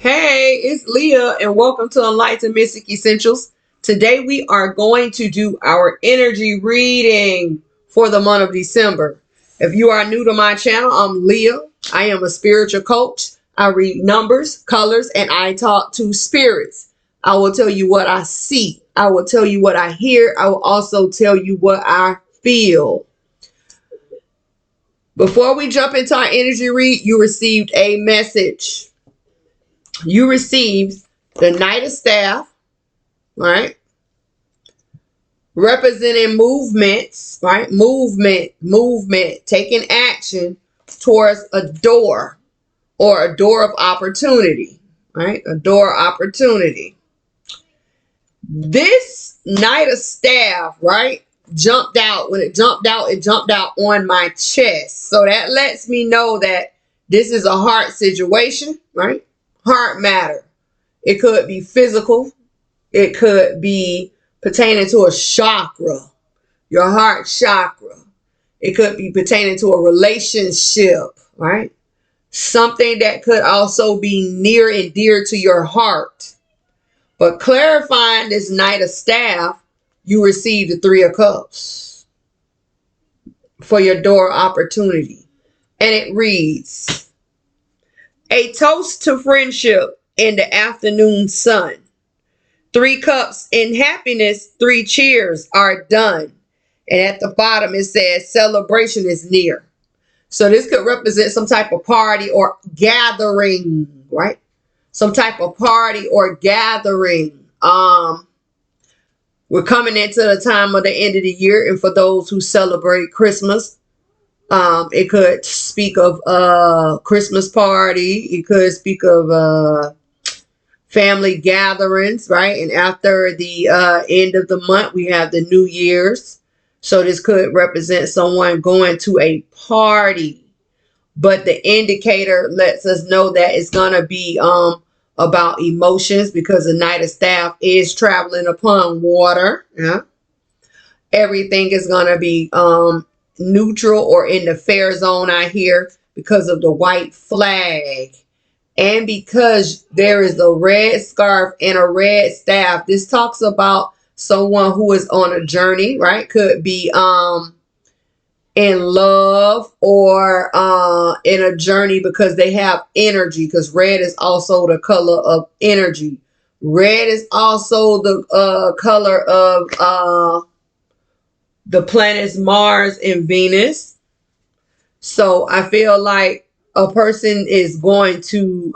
Hey, it's Leah, and welcome to Enlightened Mystic Essentials. Today we are going to do our energy reading for the month of December. If you are new to my channel, I'm Leah. I am a spiritual coach. I read numbers, colors, and I talk to spirits. I will tell you what I see. I will tell you what I hear. I will also tell you what I feel. Before we jump into our energy read, you received a message. You received the Knight of Staff, right? Representing movements, right? Movement, taking action towards a door or a door of opportunity, right? A door of opportunity. This Knight of Staff, right? Jumped out. When it jumped out on my chest. So that lets me know that this is a heart situation, right? Heart matter. It could be physical. It could be pertaining to a chakra, your heart chakra. It could be pertaining to a relationship, right? Something that could also be near and dear to your heart. But clarifying this Knight of Staff, you receive the Three of Cups for your door opportunity. And it reads, a toast to friendship in the afternoon sun. 3 cups in happiness, 3 cheers are done. And at the bottom it says celebration is near. So this could represent some type of party or gathering, right? Some type of party or gathering. We're coming into the time of the end of the year, and for those who celebrate Christmas, it could speak of a Christmas party. It could speak of family gatherings, right? And after the end of the month, we have the New Year's. So this could represent someone going to a party. But the indicator lets us know that it's going to be about emotions, because the Knight of Staff is traveling upon water. Yeah. Everything is going to be neutral or in the fair zone, I hear, because of the white flag. And because there is a red scarf and a red staff. This talks about someone who is on a journey, right? Could be in love or in a journey because they have energy, because red is also the color of energy. Red is also the color of the planets Mars and Venus. So I feel like a person is going to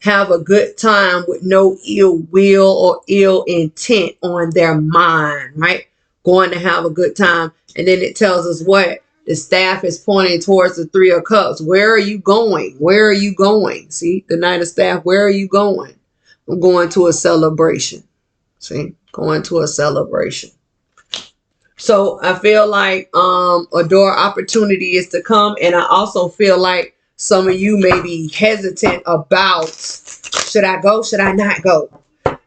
have a good time with no ill will or ill intent on their mind, right? Going to have a good time. And then it tells us what? The staff is pointing towards the Three of Cups. Where are you going? Where are you going? See, the Knight of Staff, where are you going? I'm going to a celebration. See, going to a celebration. So I feel like a door opportunity is to come. And I also feel like some of you may be hesitant about, should I go? Should I not go?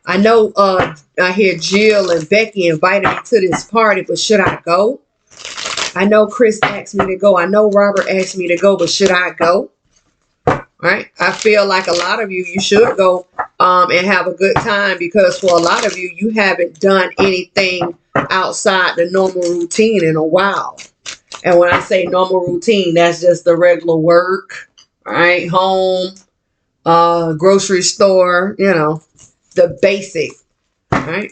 I know I hear Jill and Becky invited me to this party, but should I go? I know Chris asked me to go. I know Robert asked me to go, but should I go? Right? I feel like a lot of you should go and have a good time, because for a lot of you, you haven't done anything outside the normal routine in a while. And when I say normal routine, that's just the regular work, right? Home, grocery store, you know, the basic, right?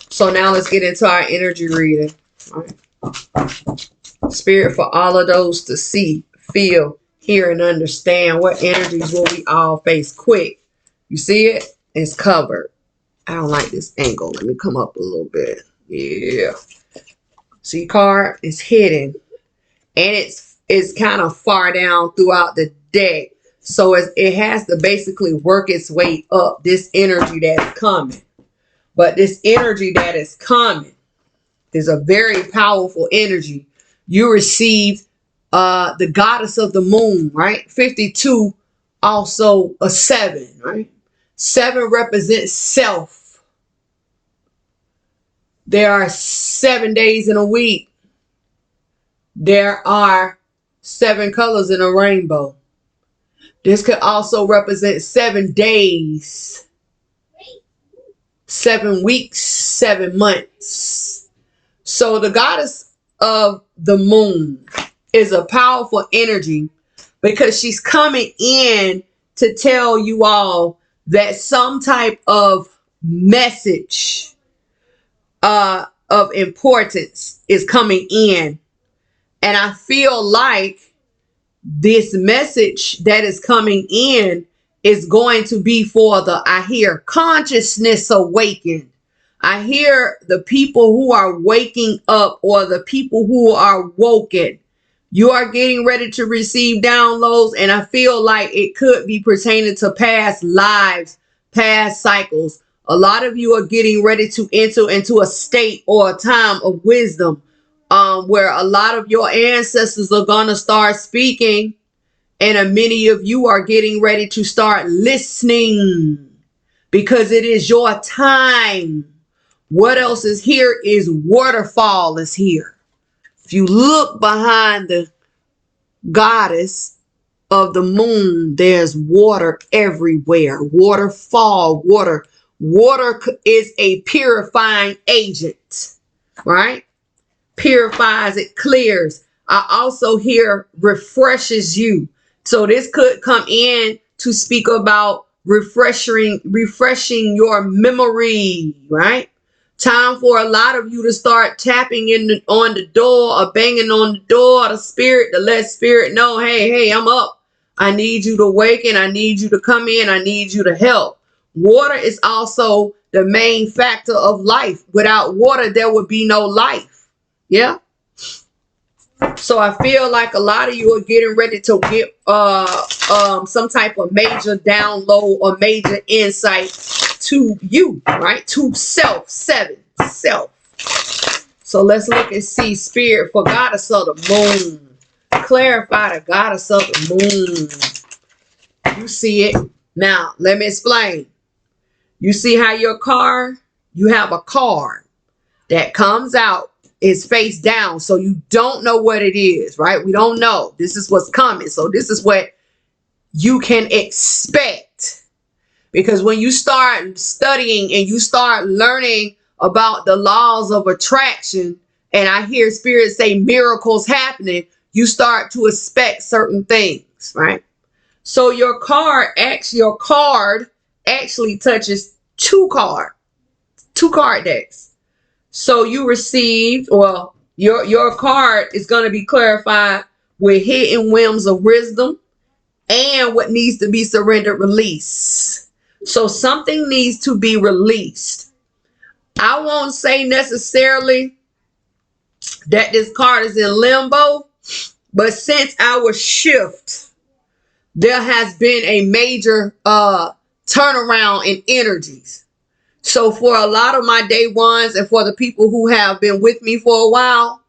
So now let's get into our energy reading. All right. Spirit, for all of those to see, feel, hear, and understand what energies will we all face. Quick. You see it? It's covered. I don't like this angle. Let me come up a little bit. Yeah. See, card is hidden. And it's kind of far down throughout the deck. So it has to basically work its way up, this energy that's coming. But this energy that is coming is a very powerful energy. You receive the goddess of the moon, right? 52, also a 7, right? 7 represents self. There are 7 days in a week. There are 7 colors in a rainbow. This could also represent 7 days, 7 weeks, 7 months. So the goddess of the moon is a powerful energy because she's coming in to tell you all that some type of message of importance is coming in. And I feel like this message that is coming in is going to be for the, I hear, consciousness awakened. I hear the people who are waking up, or the people who are woken. You are getting ready to receive downloads, and I feel like it could be pertaining to past lives, past cycles. A lot of you are getting ready to enter into a state or a time of wisdom, where a lot of your ancestors are going to start speaking, and many of you are getting ready to start listening because it is your time. What else is here is waterfall is here. If you look behind the goddess of the moon, there's water everywhere. Waterfall, water. Water is a purifying agent, right? Purifies, it clears. I also hear refreshes you. So this could come in to speak about refreshing your memory, right? Time for a lot of you to start tapping on the door, or banging on the door of the spirit, to let spirit know, hey, I'm up. I need you to awaken. I need you to come in. I need you to help. Water is also the main factor of life. Without water, there would be no life. Yeah. So I feel like a lot of you are getting ready to get some type of major download or major insight to you, right? To self. So let's look and see spirit for goddess of the moon. Clarify the goddess of the moon. You see it. Now, let me explain. You see how your car, you have a card that comes out, is face down, so you don't know what it is, right? We don't know. This is what's coming. So this is what you can expect. Because when you start studying and you start learning about the laws of attraction, and I hear spirit say miracles happening, you start to expect certain things, right? So your card actually touches two card decks. So you received, well, your card is going to be clarified with hidden whims of wisdom and what needs to be surrendered, release. So something needs to be released. I won't say necessarily that this card is in limbo, but since our shift, there has been a major turnaround in energies. So for a lot of my day ones, and for the people who have been with me for a while,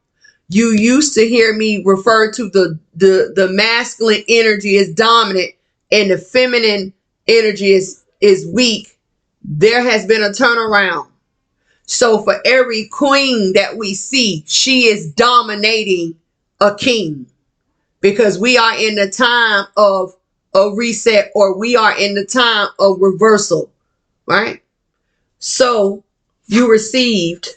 you used to hear me refer to the masculine energy as dominant and the feminine energy is weak. There has been a turnaround. So for every queen that we see, she is dominating a king, because we are in the time of a reset, or we are in the time of reversal, right? So you received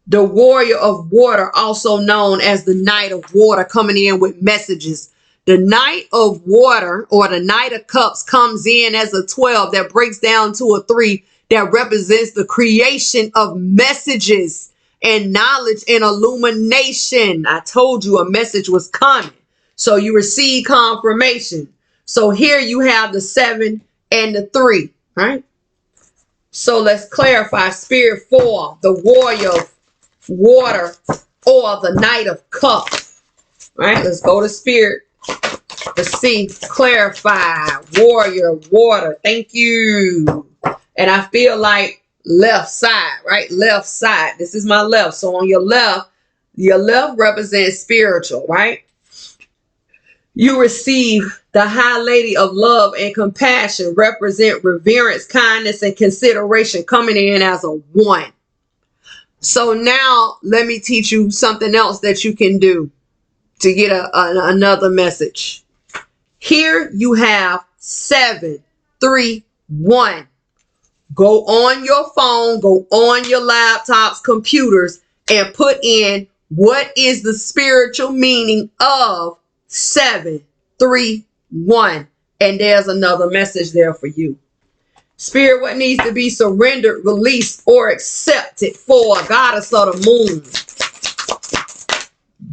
the warrior of water, also known as the knight of water, coming in with messages. The knight of water, or the knight of cups, comes in as a 12 that breaks down to a 3 that represents the creation of messages and knowledge and illumination. I told you a message was coming. So you receive confirmation. So here you have the 7 and the 3, right? So let's clarify spirit for the warrior of water, or the knight of cups. Right? Let's go to spirit. Let's see. Clarify. Warrior, water. Thank you. And I feel like left side, right? Left side. This is my left. So on your left represents spiritual, right? You receive the High Lady of love and compassion, represent reverence, kindness, and consideration, coming in as a 1. So now let me teach you something else that you can do to get another message. Here you have 7, 3, 1. Go on your phone, go on your laptops, computers, and put in what is the spiritual meaning of 7, 3, 1. And there's another message there for you. Spirit, what needs to be surrendered, released, or accepted for Goddess of the Moon?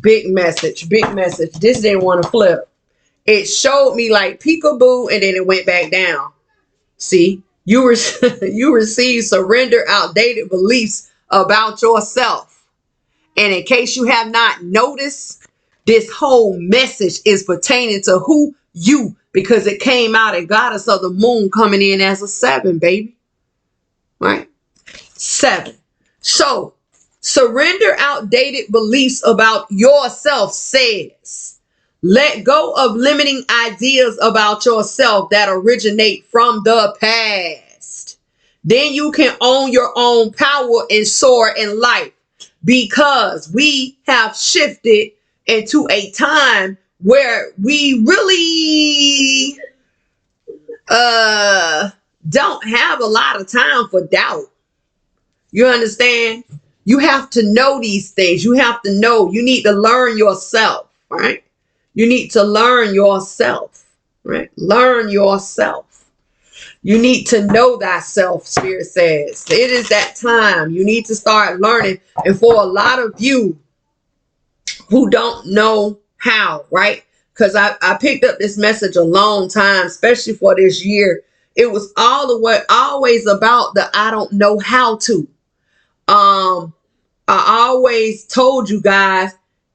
Big message, big message. This didn't want to flip. It showed me like peekaboo and then it went back down. See, you receive surrender outdated beliefs about yourself. And in case you have not noticed, this whole message is pertaining to who you, because it came out at Goddess of the Moon coming in as a 7, baby. Right? 7. So, surrender outdated beliefs about yourself says, let go of limiting ideas about yourself that originate from the past. Then you can own your own power and soar in life, because we have shifted into a time where we really don't have a lot of time for doubt. You understand? You have to know these things. You have to know. You need to learn yourself, right? You need to learn yourself, right? Learn yourself. You need to know thyself, Spirit says. It is that time. You need to start learning. And for a lot of you who don't know how, right? Because I picked up this message a long time, especially for this year. It was always about the I don't know how to. I always told you guys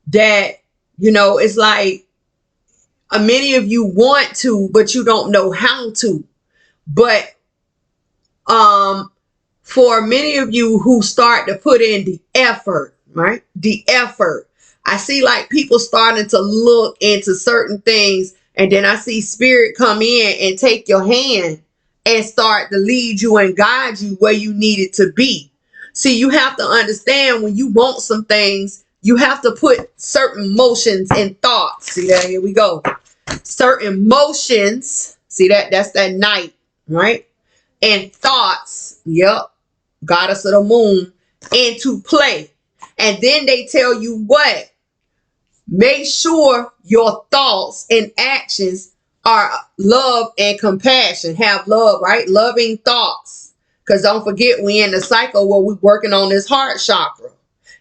that, it's like many of you want to, but you don't know how to. But for many of you who start to put in the effort, right? The effort. I see like people starting to look into certain things, and then I see Spirit come in and take your hand and start to lead you and guide you where you need it to be. See, you have to understand, when you want some things, you have to put certain motions and thoughts. See that? Here we go. Certain motions. See that? That's that night, right? And thoughts. Yep. Goddess of the Moon into play. And then they tell you what? Make sure your thoughts and actions are love and compassion. Have love, right? Loving thoughts. Because don't forget, we in the cycle where we're working on this heart chakra.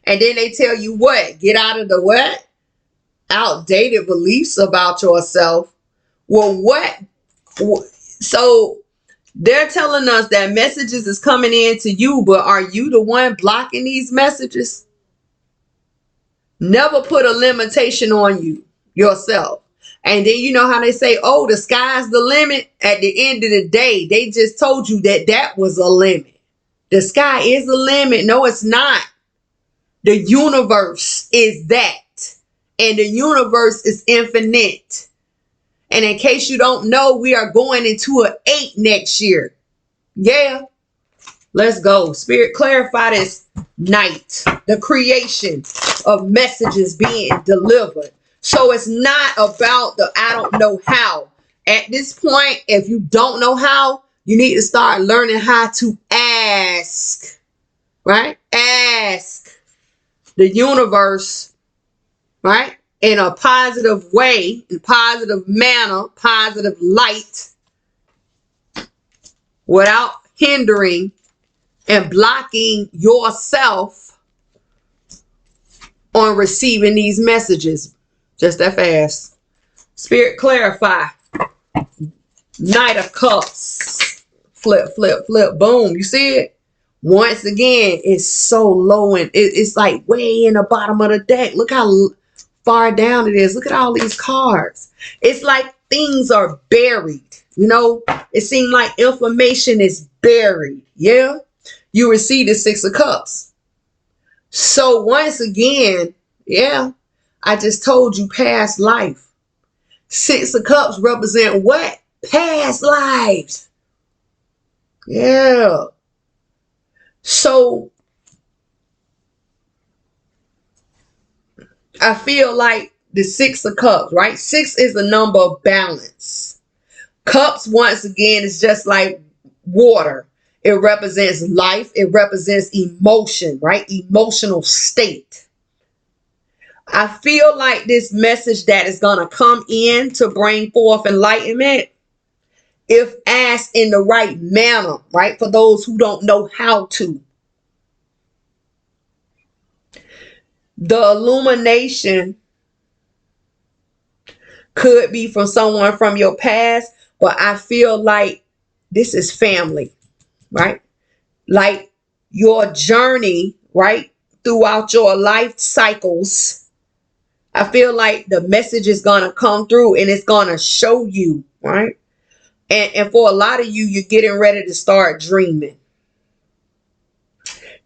And then they tell you what? Get out of the what? Outdated beliefs about yourself. Well, what? So they're telling us that messages is coming in to you, but are you the one blocking these messages? Never put a limitation on yourself. And then you know how they say, oh, the sky's the limit. At the end of the day, they just told you that was a limit. The sky is a limit. No, it's not. The universe is that. And the universe is infinite. And in case you don't know, we are going into an 8 next year. Yeah. Let's go. Spirit, clarify this night. The creation of messages being delivered. So it's not about the I don't know how. At this point, if you don't know how, you need to start learning how to ask. Right? Ask the universe, right? In a positive way, in positive manner, positive light, without hindering and blocking yourself on receiving these messages. Just that fast. Spirit, clarify. Knight of Cups. Flip, flip, flip. Boom. You see it? Once again, it's so low, and it's like way in the bottom of the deck. Look how far down it is. Look at all these cards. It's like things are buried. It seems like information is buried. Yeah. You receive the 6 of Cups. So once again, yeah, I just told you past life. 6 of Cups represent what? Past lives. Yeah. So I feel like the Six of Cups, right? Six is the number of balance. Cups, once again, is just like water. It represents life. It represents emotion, right? Emotional state. I feel like this message that is going to come in to bring forth enlightenment, if asked in the right manner, right? For those who don't know how to. The illumination could be from someone from your past, but I feel like this is family, right? Like your journey, right? Throughout your life cycles, I feel like the message is going to come through and it's going to show you, right? And for a lot of you, you're getting ready to start dreaming.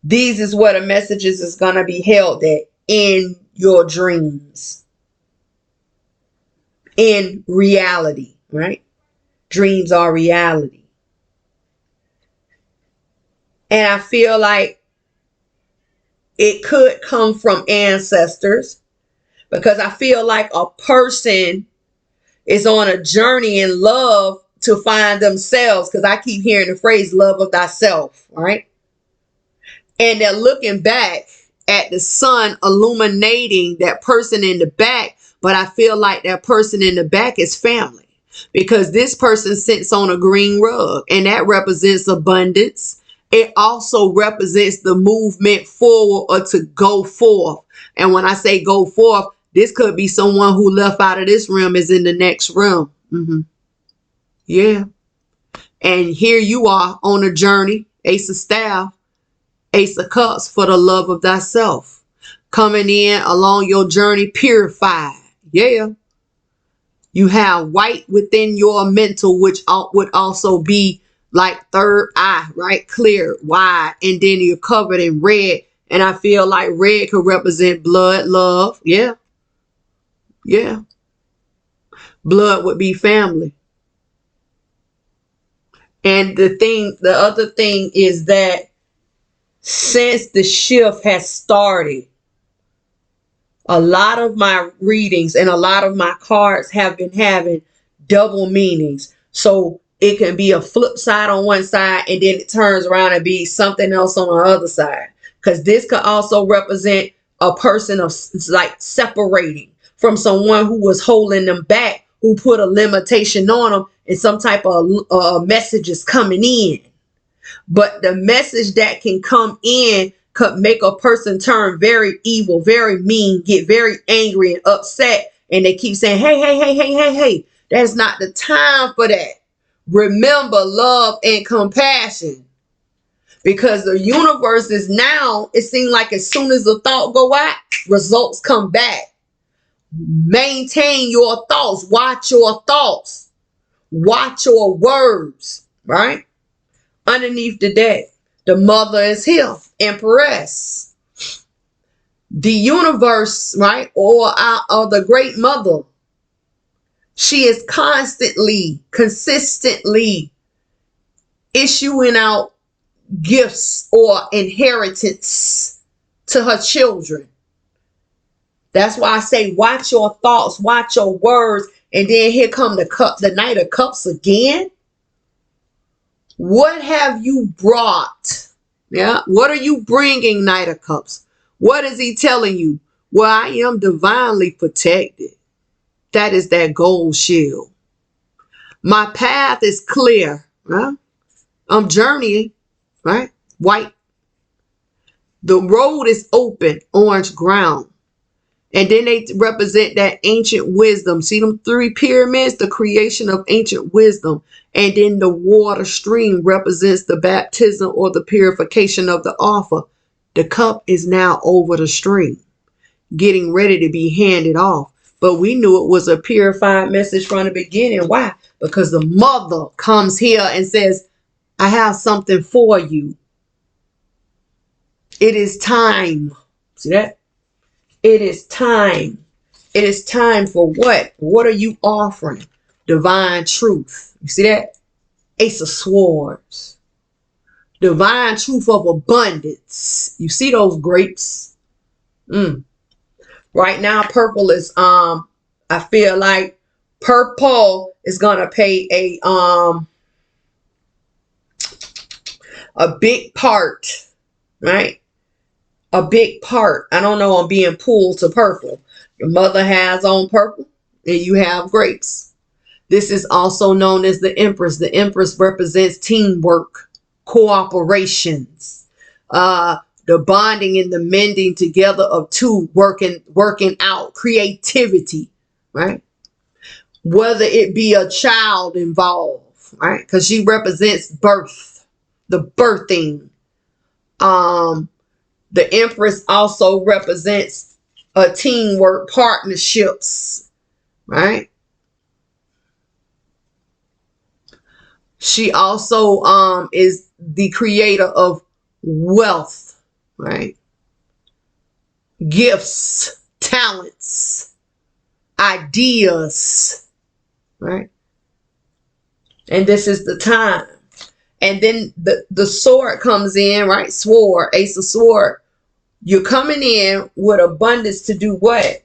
These is where the messages is going to be held at in your dreams, in reality, right? Dreams are reality. And I feel like it could come from ancestors, because I feel like a person is on a journey in love to find themselves, because I keep hearing the phrase love of thyself, right? And they're looking back at the sun illuminating that person in the back, but I feel like that person in the back is family, because this person sits on a green rug and that represents abundance. It also represents the movement forward or to go forth. And when I say go forth, this could be someone who left out of this realm is in the next realm. Yeah. And here you are on a journey, Ace of Staff, Ace of Cups, for the love of thyself. Coming in along your journey purified. Yeah. You have white within your mental, which would also be like third eye, right? Clear, wide. And then you're covered in red. And I feel like red could represent blood, love. Yeah. Yeah. Blood would be family. And the other thing is that since the shift has started, a lot of my readings and a lot of my cards have been having double meanings. So it can be a flip side on one side and then it turns around and be something else on the other side. Because this could also represent a person of like separating from someone who was holding them back, who put a limitation on them, and some type of message is coming in. But the message that can come in could make a person turn very evil, very mean, get very angry and upset. And they keep saying, hey, hey, hey, hey, hey, hey, that's not the time for that. Remember love and compassion. Because the universe is now, it seems like as soon as the thought go out, results come back. Maintain your thoughts. Watch your thoughts. Watch your words, right? Underneath the deck, the mother is here, Empress. The universe, right? Or the great mother. She is constantly, consistently issuing out gifts or inheritance to her children. That's why I say watch your thoughts, watch your words. And then here come the Knight of Cups again. What have you brought? Yeah. What are you bringing, Knight of Cups? What is he telling you? Well, I am divinely protected. That is that gold shield. My path is clear. Huh? I'm journeying, right? White. The road is open, orange ground. And then they represent that ancient wisdom. See them three pyramids, the creation of ancient wisdom. And then the water stream represents the baptism or the purification of the offer. The cup is now over the stream, getting ready to be handed off. But we knew it was a purified message from the beginning. Why? Because the mother comes here and says, I have something for you. It is time. See that? It is time. It is time for what? What are you offering? Divine truth. You see that? Ace of Swords. Divine truth of abundance. You see those grapes? Right now, purple is I feel like purple is gonna play a big part, right? A big part. I don't know, I'm being pulled to purple. Your mother has on purple and you have grapes. This is also known as the Empress. The Empress represents teamwork, cooperations, the bonding and the mending together of two, working out, creativity, right? Whether it be a child involved, right? Because she represents birth, the birthing. The Empress also represents a teamwork, partnerships, right? She also is the creator of wealth, right? Gifts, talents, ideas, right? And this is the time. And then the sword comes in, right? Sword, ace of sword. You're coming in with abundance to do what?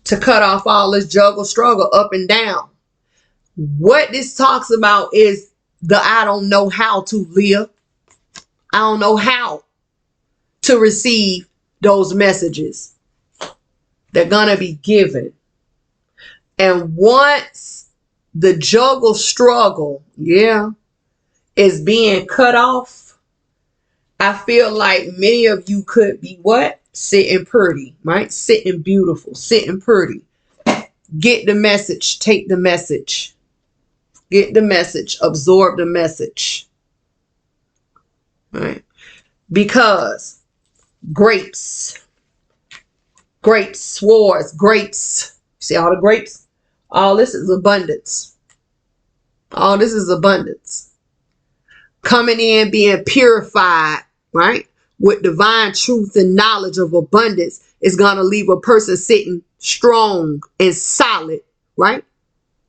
To cut off all this juggle, struggle, up and down. What this talks about is the I don't know how to, Leah. I don't know how to receive those messages. They're going to be given. And once the juggle struggle, is being cut off, I feel like many of you could be what? Sitting pretty, right? Sitting beautiful, sitting pretty. Get the message, take the message. Get the message, absorb the message. Right? Because grapes, swords, grapes. See all the grapes? All this is abundance. All this is abundance. Coming in, being purified, right? With divine truth and knowledge of abundance is going to leave a person sitting strong and solid, right?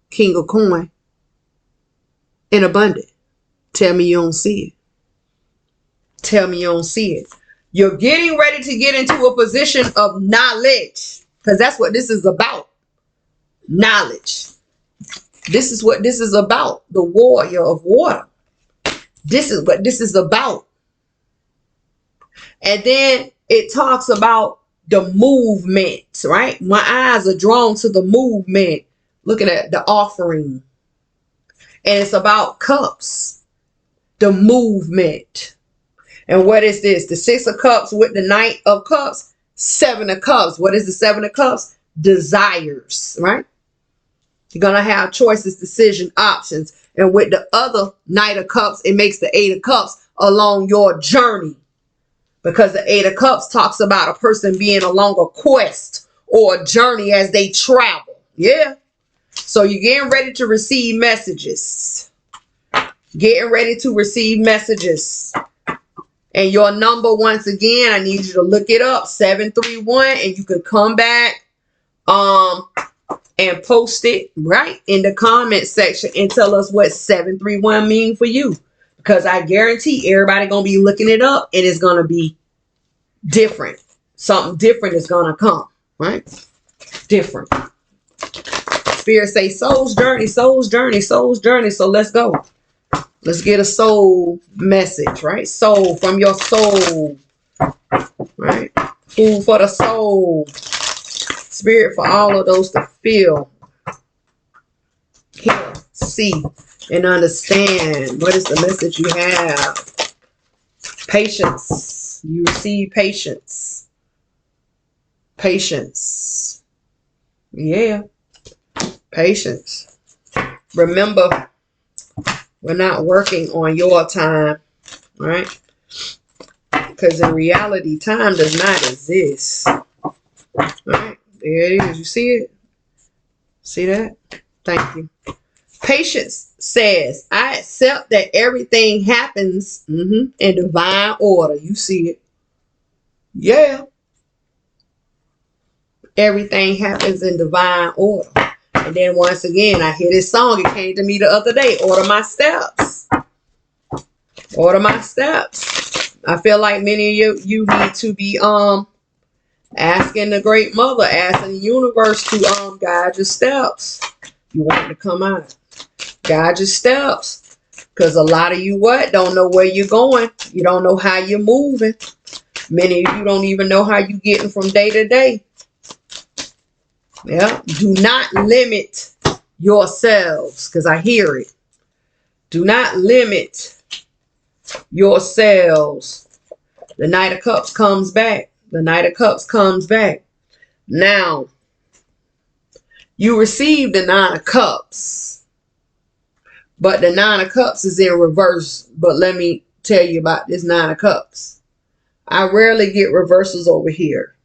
King of coin. And abundant. Tell me you don't see it. Tell me you don't see it. You're getting ready to get into a position of knowledge. Because that's what this is about. Knowledge. This is what this is about. The warrior of water. This is what this is about. And then it talks about the movement, right? My eyes are drawn to the movement. Look at that, the offering. And it's about cups. The movement. And what is this? The Six of Cups with the Knight of Cups. Seven of Cups. What is the Seven of Cups? Desires, right? You're going to have choices, decision, options. And with the other Knight of Cups, it makes the Eight of Cups along your journey. Because the Eight of Cups talks about a person being along a quest or a journey as they travel. Yeah. So you're getting ready to receive messages. Getting ready to receive messages. And your number, once again, I need you to look it up, 731, and you can come back and post it right in the comment section and tell us what 731 mean for you. Because I guarantee everybody going to be looking it up and it's going to be different. Something different is going to come, right? Different. Spirit say soul's journey, soul's journey, soul's journey. So let's go. Let's get a soul message, right? Soul from your soul, right? Food for the soul. Spirit for all of those to feel, hear, see, and understand. What is the message you have? Patience. You receive patience. Patience. Yeah. Patience. Remember, we're not working on your time, right? Because in reality, time does not exist. Right? There it is. You see it? See that? Thank you. Patience says, I accept that everything happens in divine order. You see it? Yeah. Everything happens in divine order. And then once again, I hear this song. It came to me the other day. Order my steps. Order my steps. I feel like many of you need to be Asking the Great Mother, asking the universe to guide your steps. You want to come out. Guide your steps. Because a lot of you don't know where you're going. You don't know how you're moving. Many of you don't even know how you're getting from day to day. Yeah. Do not limit yourselves. Because I hear it. Do not limit yourselves. The Knight of Cups comes back. The Knight of Cups comes back. Now, you receive the Nine of Cups. But the Nine of Cups is in reverse. But let me tell you about this Nine of Cups. I rarely get reversals over here.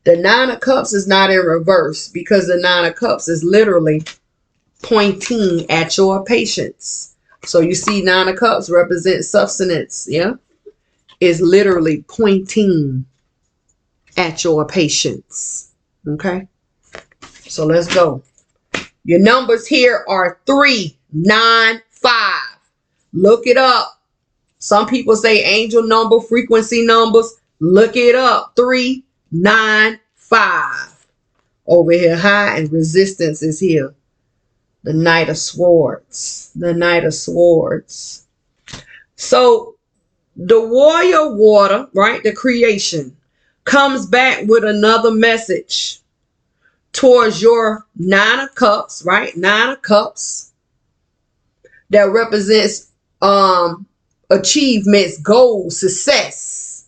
The Nine of Cups is not in reverse because the Nine of Cups is literally pointing at your patience. So you see Nine of Cups represents substance, yeah? Is literally pointing at your patience. Okay? So let's go. Your numbers here are 3, 9, 5. Look it up. Some people say angel number, frequency numbers. Look it up. 3, 9, 5. Over here, high and resistance is here. The Knight of Swords. The Knight of Swords. So the warrior water, right? The creation comes back with another message towards your Nine of Cups, right? Nine of Cups that represents achievements, goals, success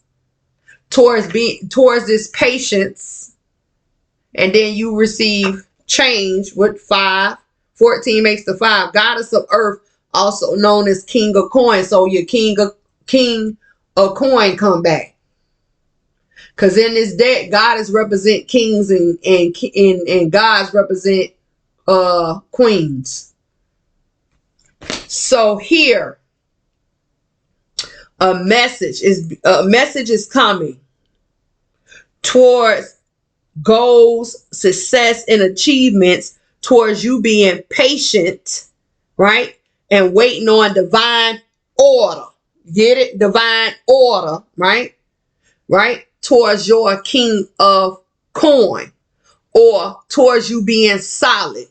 towards this patience. And then you receive change with 5. 14 makes the 5. Goddess of Earth, also known as King of Coin. So your King of Coin come back. Because in this deck, goddess represent kings and gods represent queens. So here, a message is coming towards goals, success, and achievements, towards you being patient, right? And waiting on divine order. Get it? Divine order, right? Right? Towards your King of Coin, or towards you being solid.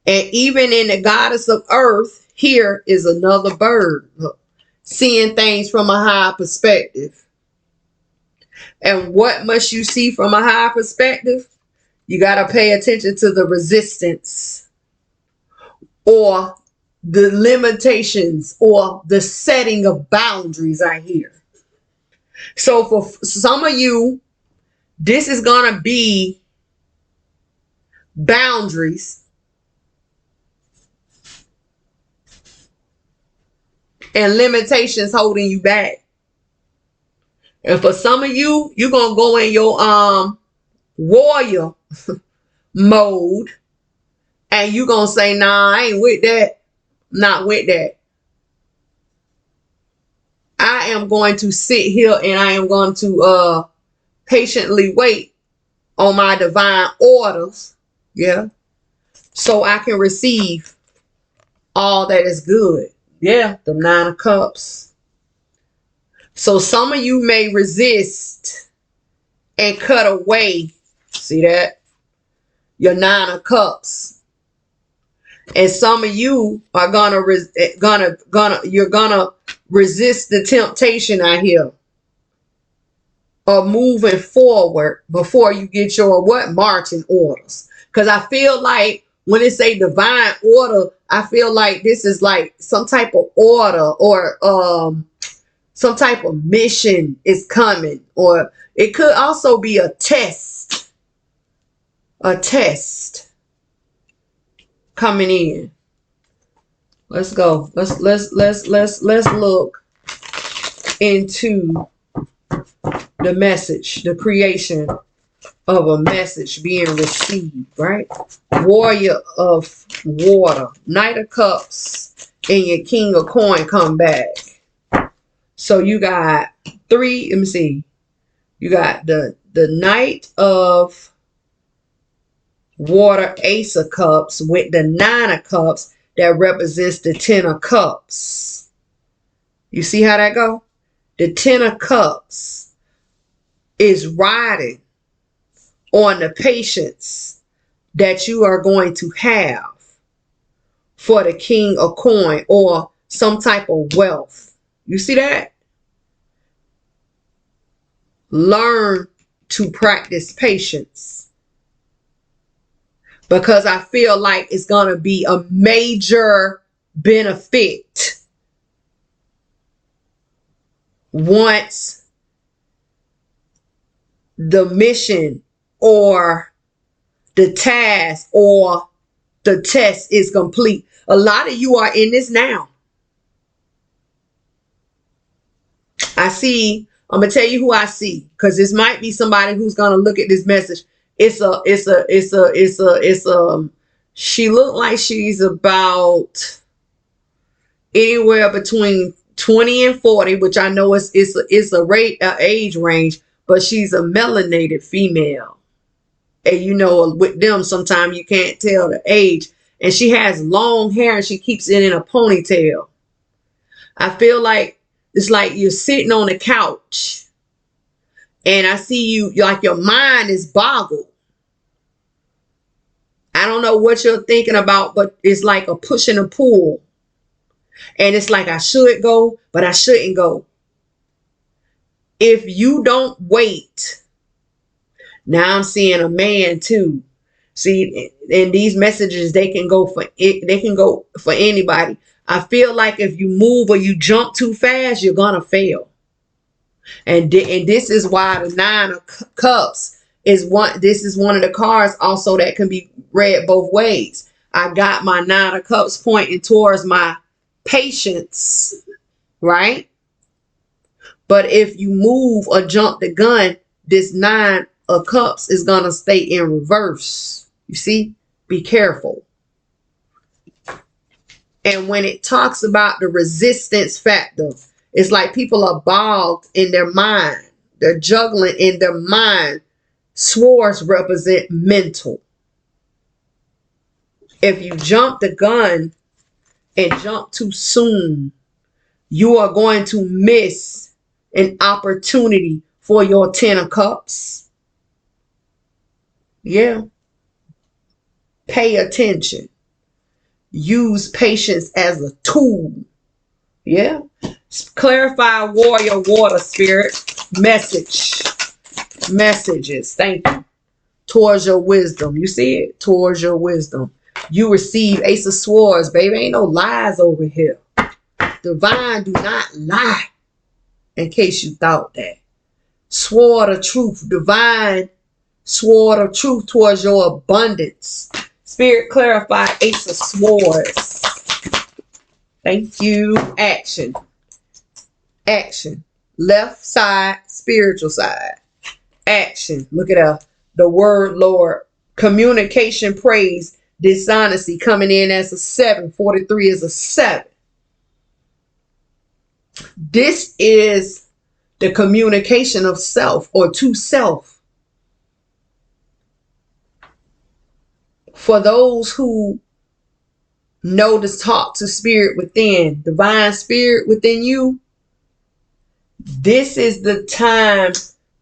And even in the Goddess of Earth, here is another bird. Look, seeing things from a high perspective. And what must you see from a high perspective? You got to pay attention to the resistance, or the limitations, or the setting of boundaries I hear. So for some of you, this is going to be boundaries and limitations holding you back. And for some of you, you're going to go in your warrior mode, and you're going to say, nah, I ain't with that. Not with that. I am going to sit here and I am going to patiently wait on my divine orders. Yeah. So I can receive all that is good. Yeah. The Nine of Cups. So some of you may resist and cut away. See that? Your Nine of Cups. And some of you are you're gonna resist the temptation I hear of moving forward before you get your marching orders. Because I feel like when it say divine order, I feel like this is like some type of order, or some type of mission is coming, or it could also be a test. A test coming in. Let's go. Let's look into the message, the creation of a message being received, right? Warrior of water, Knight of Cups, and your King of Coin come back. So you got 3, let me see. You got the Knight of Water, Ace of Cups, with the 9 of Cups that represents the 10 of Cups. You see how that go? The 10 of Cups is riding on the patience that you are going to have for the king of coin or some type of wealth. You see that? Learn to practice patience, because I feel like it's going to be a major benefit once the mission or the task or the test is complete. A lot of you are in this now. I'm gonna tell you who I see, because this might be somebody who's gonna look at this message. She looked like she's about anywhere between 20 and 40, which I know is age range, but she's a melanated female. And you know, with them, sometimes you can't tell the age. And she has long hair and she keeps it in a ponytail. I feel like it's like you're sitting on a couch and I see you, like your mind is boggled. I don't know what you're thinking about, but it's like a push and a pull. And it's like I should go, but I shouldn't go. If you don't wait, now I'm seeing a man too. See, and these messages, they can go for it. They can go for anybody. I feel like if you move or you jump too fast, you're gonna fail. And this is why the 9 of Cups is one. This is one of the cards also that can be read both ways. I got my 9 of Cups pointing towards my patience, right? But if you move or jump the gun, this 9 of Cups is gonna stay in reverse. You see? Be careful. And when it talks about the resistance factor, it's like people are bogged in their mind. They're juggling in their mind. Swords represent mental. If you jump the gun and jump too soon, you are going to miss an opportunity for your 10 of Cups. Yeah. Pay attention. Use patience as a tool. Yeah. Clarify warrior water spirit. Messages. Thank you. Towards your wisdom. You see it? Towards your wisdom. You receive Ace of Swords, baby. Ain't no lies over here. Divine do not lie. In case you thought that. Sword of truth. Divine sword of truth towards your abundance. Spirit clarify Ace of Swords. Thank you. Action. Action. Left side, spiritual side. Action. Look at the word Lord. Communication, praise, dishonesty coming in as a 7. 43 is a 7. This is the communication of self or to self. For those who know to talk to spirit within, divine spirit within you, this is the time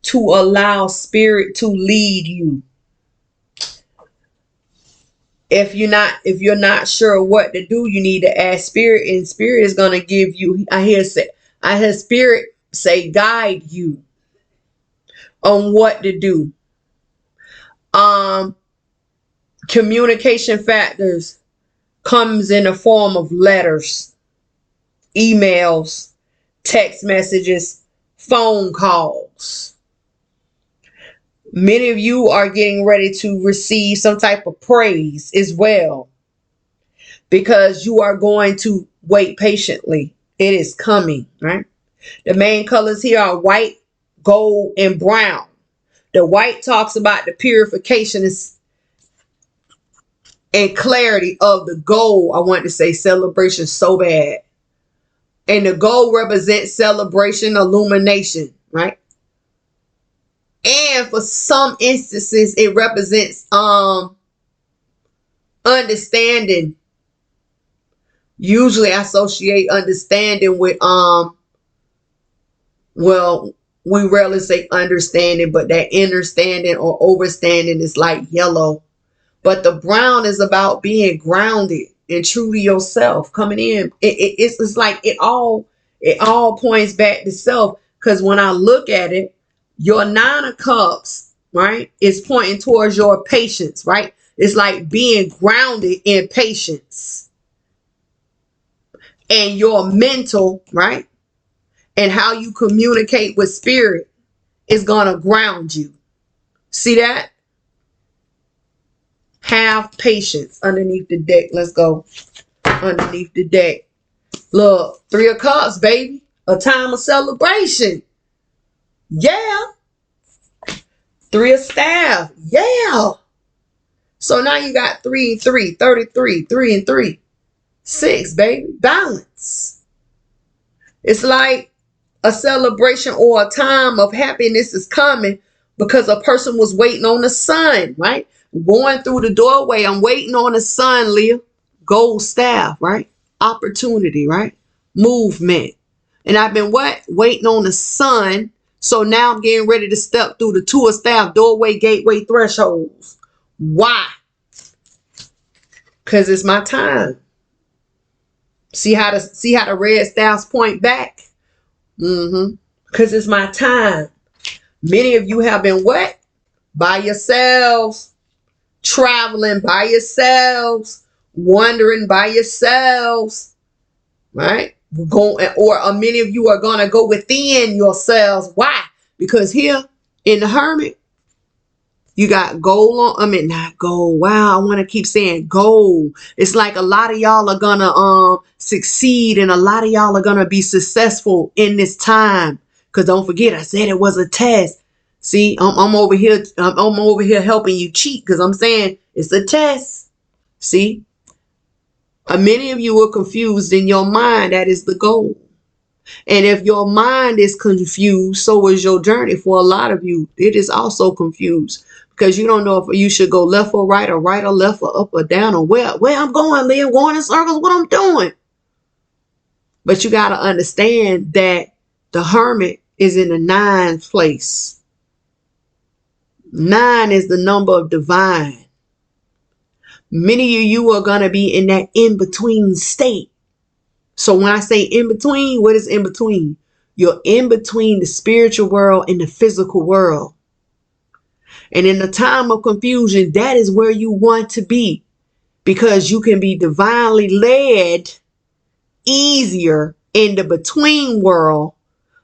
to allow spirit to lead you. If you're not sure what to do, you need to ask spirit, and spirit is going to give you, I hear spirit say guide you on what to do. Communication factors comes in the form of letters, emails, text messages, phone calls. Many of you are getting ready to receive some type of praise as well, because you are going to wait patiently. It is coming, right? The main colors here are white, gold, and brown. The white talks about the purification and clarity of the gold. I want to say celebration so bad. And the gold represents celebration, illumination, right? And for some instances, it represents understanding. Usually I associate understanding with We rarely say understanding, but that understanding or overstanding is like yellow. But the brown is about being grounded and true to yourself, coming in. It's like it all points back to self. Because when I look at it, your 9 of cups, right, is pointing towards your patience, right? It's like being grounded in patience and your mental, right? And how you communicate with spirit is gonna ground you. See that? Have patience underneath the deck. Let's go underneath the deck. Look, 3 of Cups, baby. A time of celebration. Yeah. 3 of Staff. Yeah. So now you got 3 and 3, 33, 3 and 3. 6, baby. Balance. It's like a celebration or a time of happiness is coming because a person was waiting on the sun, right? Going through the doorway, I'm waiting on the sun, Leah. Gold staff, right? Opportunity, right? Movement. And I've been what? Waiting on the sun. So now I'm getting ready to step through the 2 of Staff doorway, gateway, thresholds. Why? Because it's my time. See how the red staffs point back? Because it's my time. Many of you have been what? By yourselves. Traveling by yourselves. Wandering by yourselves. Right? Or many of you are going to go within yourselves. Why? Because here in the Hermit, you got gold on, not gold. Wow, I want to keep saying gold. It's like a lot of y'all are gonna succeed, and a lot of y'all are gonna be successful in this time. Cause don't forget, I said it was a test. See, I'm over here. I'm over here helping you cheat, cause I'm saying it's a test. See, many of you are confused in your mind. That is the goal. And if your mind is confused, so is your journey. For a lot of you, it is also confused because you don't know if you should go left or right or left or up or down or where I'm going, Leah, going in circles, what I'm doing. But you got to understand that the Hermit is in the 9th place. 9 is the number of divine. Many of you are going to be in that in-between state. So when I say in between, what is in between? You're in between the spiritual world and the physical world. And in the time of confusion, that is where you want to be, because you can be divinely led easier in the between world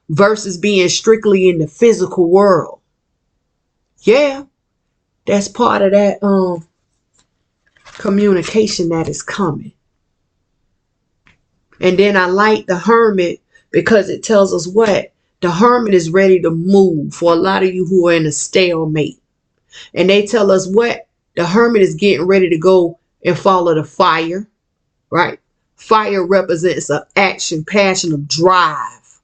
versus being strictly in the physical world. Yeah, that's part of that communication that is coming. And then I like the Hermit because it tells us what? The Hermit is ready to move for a lot of you who are in a stalemate. And they tell us what? The Hermit is getting ready to go and follow the fire, right? Fire represents an action, passion of drive.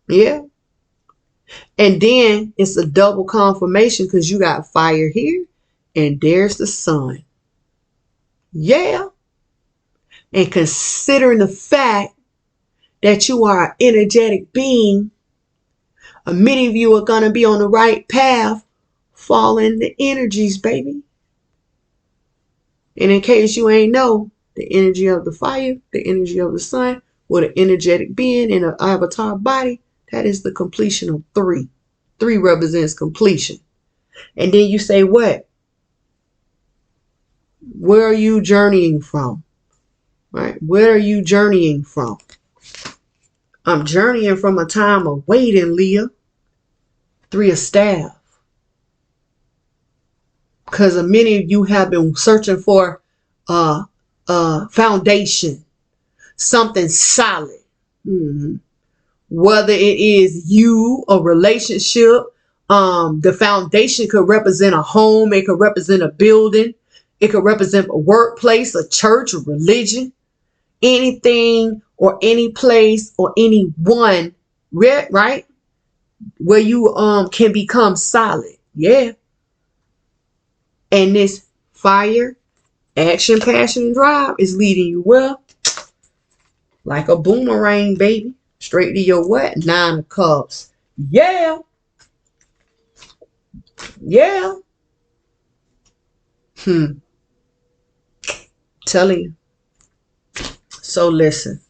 Yeah. And then it's a double confirmation because you got fire here and there's the sun. Yeah. And considering the fact that you are an energetic being, many of you are going to be on the right path, following the energies, baby. And in case you ain't know, the energy of the fire, the energy of the sun, with an energetic being in an avatar body, that is the completion of 3. 3 represents completion. And then you say what? Where are you journeying from? Right? Where are you journeying from? I'm journeying from a time of waiting, Leah. 3 of Staff. Because many of you have been searching for foundation, something solid. Whether it is you, a relationship, the foundation could represent a home, it could represent a building, it could represent a workplace, a church, a religion, anything or any place or anyone, right? Where you can become solid. Yeah. And this fire, action, passion, and drive is leading you well, like a boomerang, baby, straight to your what? 9 of Cups. Yeah. Yeah. Telling you. So listen.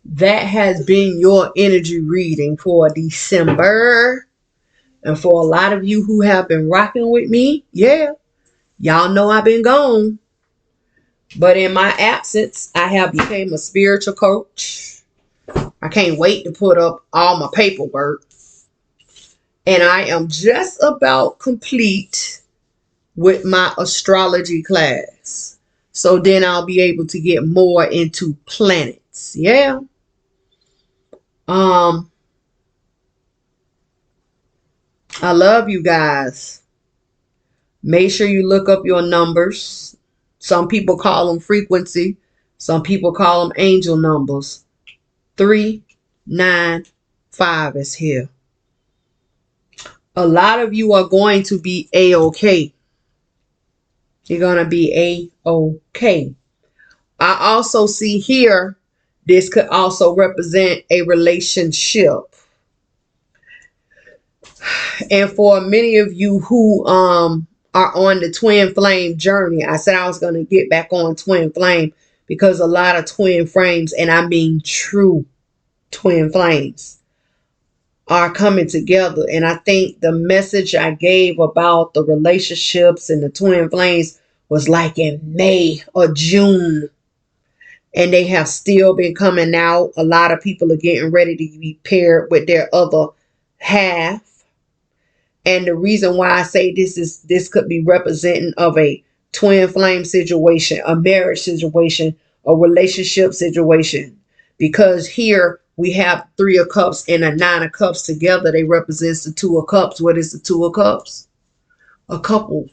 That has been your energy reading for December. And for a lot of you who have been rocking with me, yeah, y'all know I've been gone. But in my absence, I have become a spiritual coach. I can't wait to put up all my paperwork. And I am just about complete with my astrology class. So then I'll be able to get more into planets. Yeah. Um, I love you guys. Make sure you look up your numbers. Some people call them frequency. Some people call them angel numbers. 395 is here. A lot of you are going to be A-OK. You're going to be A-OK. I also see here, this could also represent a relationship. And for many of you who are on the twin flame journey, I said I was going to get back on twin flame because a lot of twin flames, and I mean true twin flames, are coming together. And I think the message I gave about the relationships and the twin flames was like in May or June. And they have still been coming out. A lot of people are getting ready to be paired with their other half. And the reason why I say this could be representing of a twin flame situation, a marriage situation, a relationship situation. Because here we have 3 of cups and a 9 of cups together. They represent the 2 of cups. What is the 2 of cups? A couple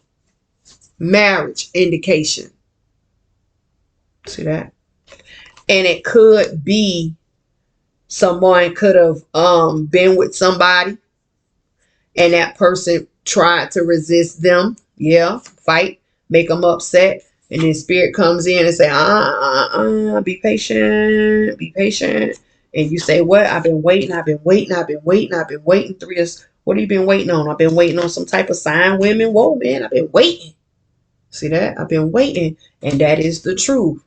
marriage indication. See that? And it could be someone could have been with somebody and that person tried to resist them. Yeah, fight, make them upset. And then spirit comes in and say, be patient, be patient. And you say, what? I've been waiting, I've been waiting, I've been waiting, I've been waiting. 3 years. What have you been waiting on? I've been waiting on some type of sign, women. Whoa, man, I've been waiting. See that? I've been waiting. And that is the truth.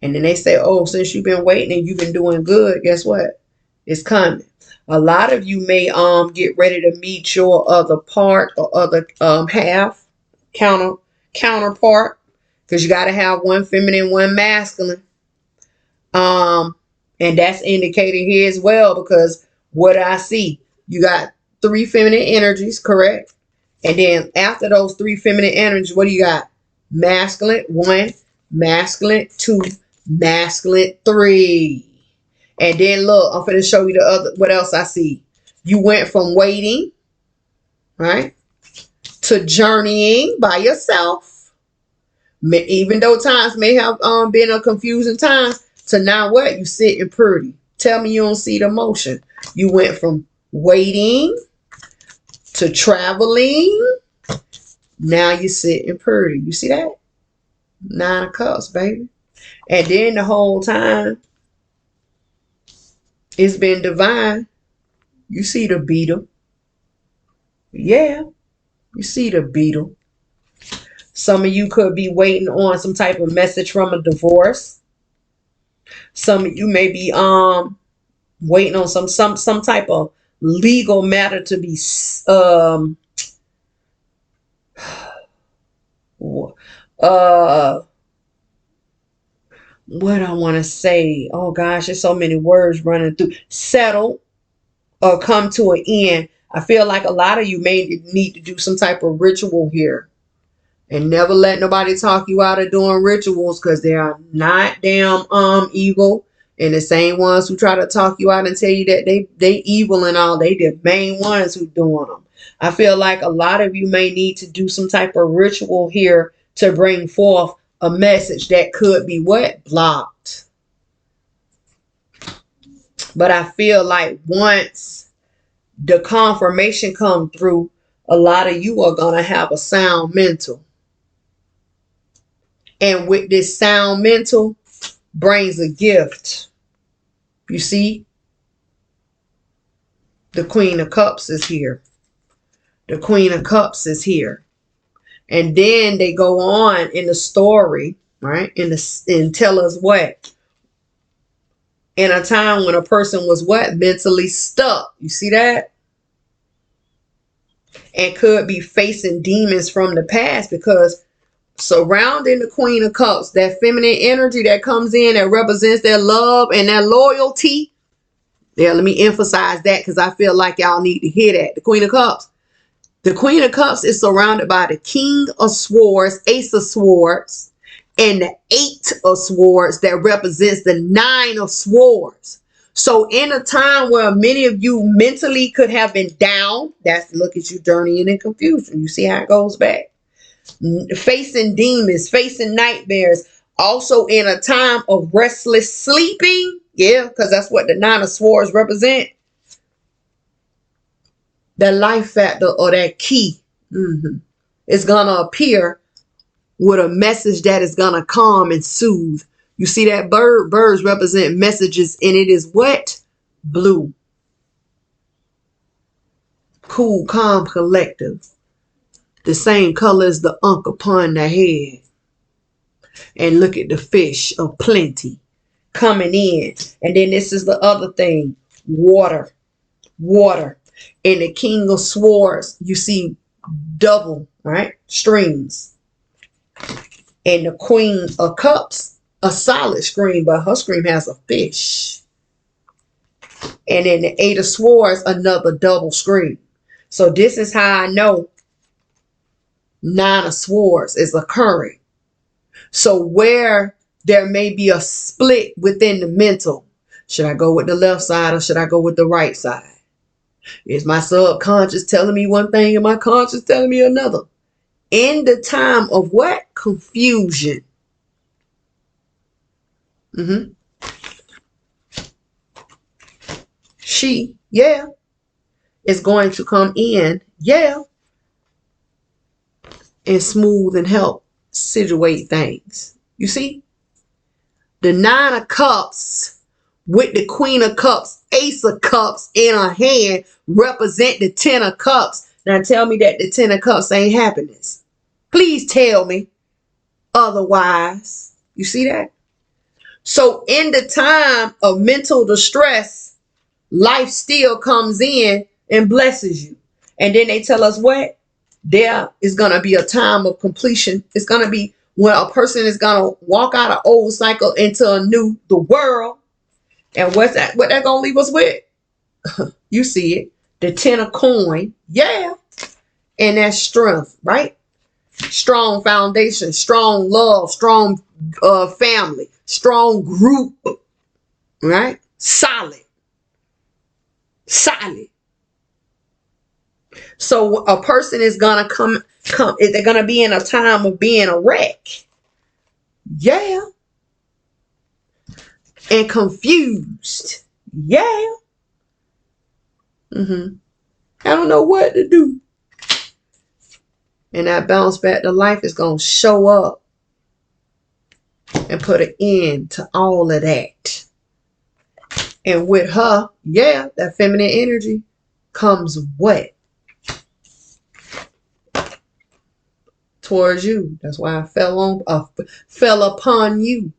And then they say, oh, since you've been waiting and you've been doing good, guess what? It's coming. A lot of you may get ready to meet your other part or other half counterpart, because you got to have one feminine, one masculine. And that's indicated here as well, because what I see, you got 3 feminine energies, correct? And then after those 3 feminine energies, what do you got? Masculine 1, masculine 2, masculine 3. And then look, I'm going to show you the other, what else I see. You went from waiting, right, to journeying by yourself, even though times may have been a confusing time, to now what? You sitting pretty. Tell me you don't see the motion. You went from waiting to traveling. Now you're sitting pretty. You see that? 9 of cups, baby. And then the whole time, it's been divine. You see the beetle. Yeah, you see the beetle. Some of you could be waiting on some type of message from a divorce. Some of you may be waiting on some type of legal matter to be what I want to say. Oh gosh, there's so many words running through. Settle or come to an end. I feel like a lot of you may need to do some type of ritual here. And never let nobody talk you out of doing rituals, because they are not damn evil. And the same ones who try to talk you out and tell you that they evil and all, they the main ones who doing them. I feel like a lot of you may need to do some type of ritual here to bring forth a message that could be what? Blocked. But I feel like once the confirmation come through, a lot of you are going to have a sound mental. And with this sound mental brings a gift. You see? The Queen of Cups is here. The Queen of Cups is here. And then they go on in the story, right? And tell us what? In a time when a person was what? Mentally stuck. You see that? And could be facing demons from the past, because surrounding the Queen of Cups, that feminine energy that comes in that represents their love and their loyalty. Yeah, let me emphasize that, because I feel like y'all need to hear that. The Queen of Cups. The Queen of Cups is surrounded by the King of Swords, Ace of Swords, and the Eight of Swords that represents the Nine of Swords. So in a time where many of you mentally could have been down, that's, look at you journeying in confusion. You see how it goes back. Facing demons, facing nightmares. Also in a time of restless sleeping. Yeah, because that's what the Nine of Swords represent. The life factor, or that key, is going to appear with a message that is going to calm and soothe. You see that bird? Birds represent messages, and it is what? Blue. Cool, calm, collective. The same color as the unk upon the head. And look at the fish of plenty coming in. And then this is the other thing. Water. Water. In the King of Swords, you see double, right? Strings. And the Queen of Cups, a solid screen, but her screen has a fish. And then the Eight of Swords, another double screen. So this is how I know Nine of Swords is occurring. So where there may be a split within the mental, should I go with the left side or should I go with the right side? Is my subconscious telling me one thing and my conscious telling me another? In the time of what? Confusion. She, is going to come in, and smooth and help situate things. You see? The Nine of Cups with the Queen of Cups, Ace of Cups in her hand represent the Ten of Cups. Now tell me that the Ten of Cups ain't happiness. Please tell me otherwise. You see that? So in the time of mental distress, life still comes in and blesses you. And then they tell us what? There is going to be a time of completion. It's going to be when a person is going to walk out of old cycle into a new, the world. And what's that? What that going to leave us with? You see it. The Ten of Coin. Yeah. And that's strength, right? Strong foundation, strong love, strong family, strong group, right? Solid. So a person is going to come, they're going to be in a time of being a wreck. Yeah. And confused. Yeah. I don't know what to do. And that bounce back to life is going to show up and put an end to all of that. And with her, that feminine energy comes what? Towards you. That's why I fell upon you.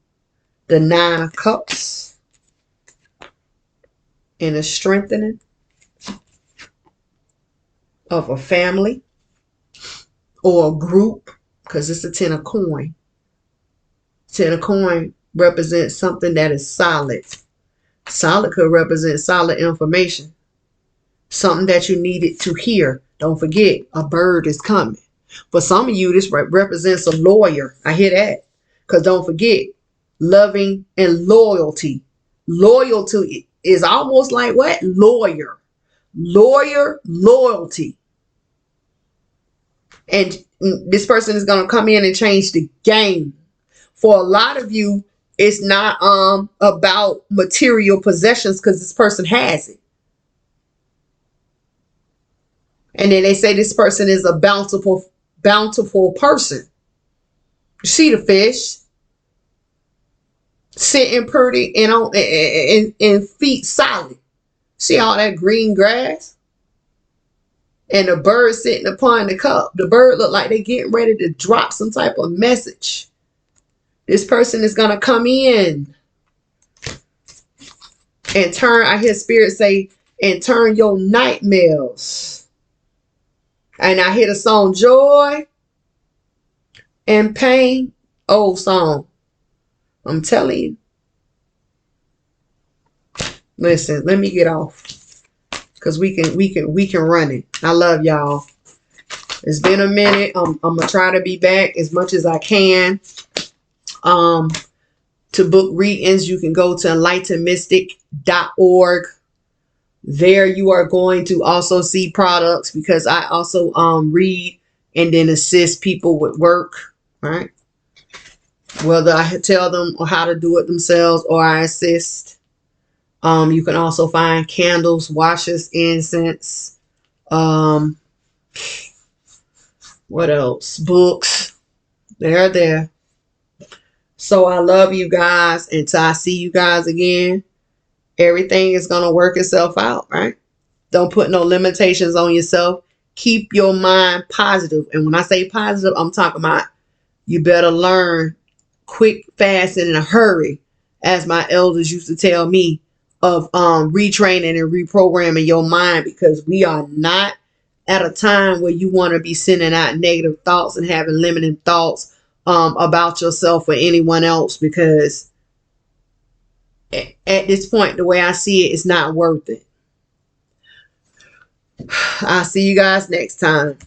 The Nine of Cups. And a strengthening of a family or a group, because it's a Ten of Coin. Ten of Coin represents something that is solid. Solid could represent solid information. Something that you needed to hear. Don't forget, a bird is coming. For some of you, this represents a lawyer. I hear that. Because don't forget, loving and loyalty. Loyalty is almost like what? Lawyer. Lawyer, loyalty. And this person is going to come in and change the game. For a lot of you, it's not about material possessions because this person has it. And then they say this person is a bountiful person. You see the fish sitting pretty and feet solid. See all that green grass? And the bird sitting upon the cup. The bird look like they getting ready to drop some type of message. This person is going to come in and turn, I hear spirit say, and turn your nightmares. And I hear the song Joy and Pain. Old song. I'm telling you. Listen, let me get off. Because we can run it. I love y'all. It's been a minute. I'm gonna try to be back as much as I can. To book readings, you can go to enlightenedmystic.org. There you are going to also see products, because I also read and then assist people with work, right? Whether I tell them how to do it themselves or I assist. You can also find candles, washes, incense, what else? Books. They're there. So I love you guys. Until I see you guys again, everything is going to work itself out, right? Don't put no limitations on yourself. Keep your mind positive. And when I say positive, I'm talking about you better learn quick, fast, and in a hurry, as my elders used to tell me, of retraining and reprogramming your mind, because we are not at a time where you want to be sending out negative thoughts and having limiting thoughts about yourself or anyone else, because at this point, the way I see it, it's not worth it. I'll see you guys next time.